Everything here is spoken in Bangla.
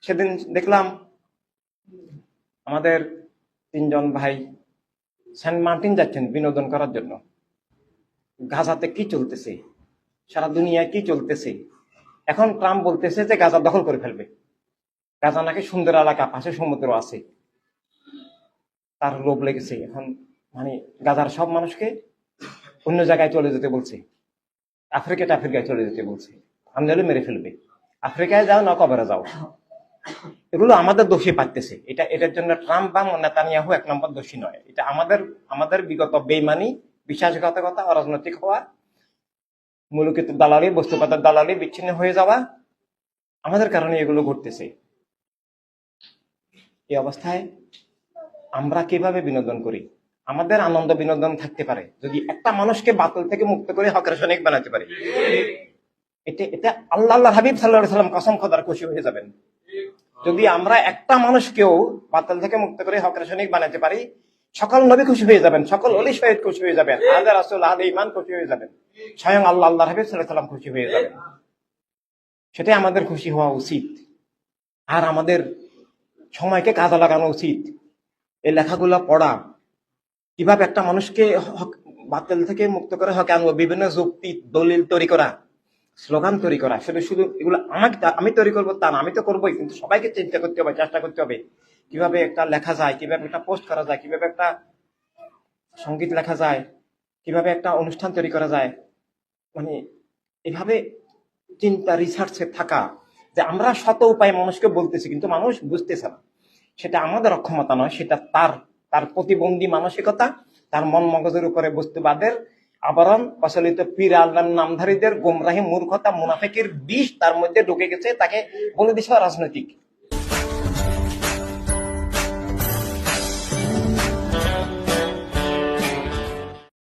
সেদিন দেখলাম আমাদের তিনজন ভাই সেন্ট মার্টিন যাচ্ছেন বিনোদন করার জন্য। গাজাতে কি চলতেছে, সারা দুনিয়ায় কি চলতেছে। এখন ট্রাম্প বলতেছে যে গাজা দখল করে ফেলবে। গাজা নাকি সুন্দর এলাকা, পাশে সমুদ্র আছে, তার লোভ লেগেছে। এখন মানে গাজার সব মানুষকে অন্য জায়গায় চলে যেতে বলছে, আফ্রিকায় চলে যেতে বলছে, আমি হলে মেরে ফেলবে। আফ্রিকায় যাও না কবরে যাও। এগুলো আমাদের দোষী পাইতেছে। এটার জন্য ট্রাম্প বা নেতানিয়াহু এক নম্বর দোষী নয়। এটা আমাদের বিগত বেইমানি, বিশ্বাসঘাতকতা, অরাজনৈতিক হওয়া, মূলকিত দালালি, বস্তুপাতের দালালি, বিচ্ছিন্ন হয়ে যাওয়া, আমাদের কারণে এগুলো ঘটতেছে। এই অবস্থায় আমরা কিভাবে বিনোদন করি? আমাদের আনন্দ বিনোদন থাকতে পারে যদি একটা মানুষকে বাতিল থেকে মুক্ত করে হকের সৈনিক বানাতে পারি। এটা আল্লাহ হাবিব সাল্লাল্লাহু আলাইহি ওয়াসাল্লাম কসম খোদার খুশি হয়ে যাবেন। যদি আমরা একটা মানুষকেও বাতিল থেকে মুক্ত করে হকের সৈনিক বানাতে পারি, সকল নবী খুশি হয়ে যাবেন, সকল ওলি শহীদ খুশি হয়ে যাবেন, আল্লাহ রাসূল আহলে ঈমান খুশি হয়ে যাবেন, স্বয়ং আল্লাহ হাবিব সাল্লাল্লাহু আলাইহি ওয়াসাল্লাম খুশি হয়ে যাবেন। সেটাই আমাদের খুশি হওয়া উচিত। আর আমাদের সময়কে কাজে লাগানো উচিত। এই লেখাগুলো পড়া, কিভাবে একটা মানুষকে বাতিল থেকে মুক্ত করে হকে আনবো, বিভিন্ন যুক্তি দলিল তৈরি করা, স্লোগান তৈরি করা। শুধু এগুলো আমি তৈরি করবো তা না, আমি তো করবোই, কিন্তু সবাইকে চিন্তা করতে হবে, চেষ্টা করতে হবে কিভাবে একটা লেখা যায়, কিভাবে একটা পোস্ট করা যায়, কিভাবে একটা সঙ্গীত লেখা যায়, কিভাবে একটা অনুষ্ঠান তৈরি করা যায়। মানে এভাবে চিন্তা, রিসার্চে থাকা, যে আমরা শত উপায়ে মানুষকে বলতেছি কিন্তু মানুষ বুঝতেছে না। সেটা আমাদের অক্ষমতা নয়, সেটা তার প্রতিবন্ধী মানসিকতা, তার মন মগজের উপরে বস্তুবাদের আবরণ, প্রচলিত পীর আল্লাহর নামধারীদের গোমরাহি, মূর্খতা, মুনাফিকের বিষ তার মধ্যে ঢুকে গেছে। তাকে বলে দিছে রাজনৈতিক।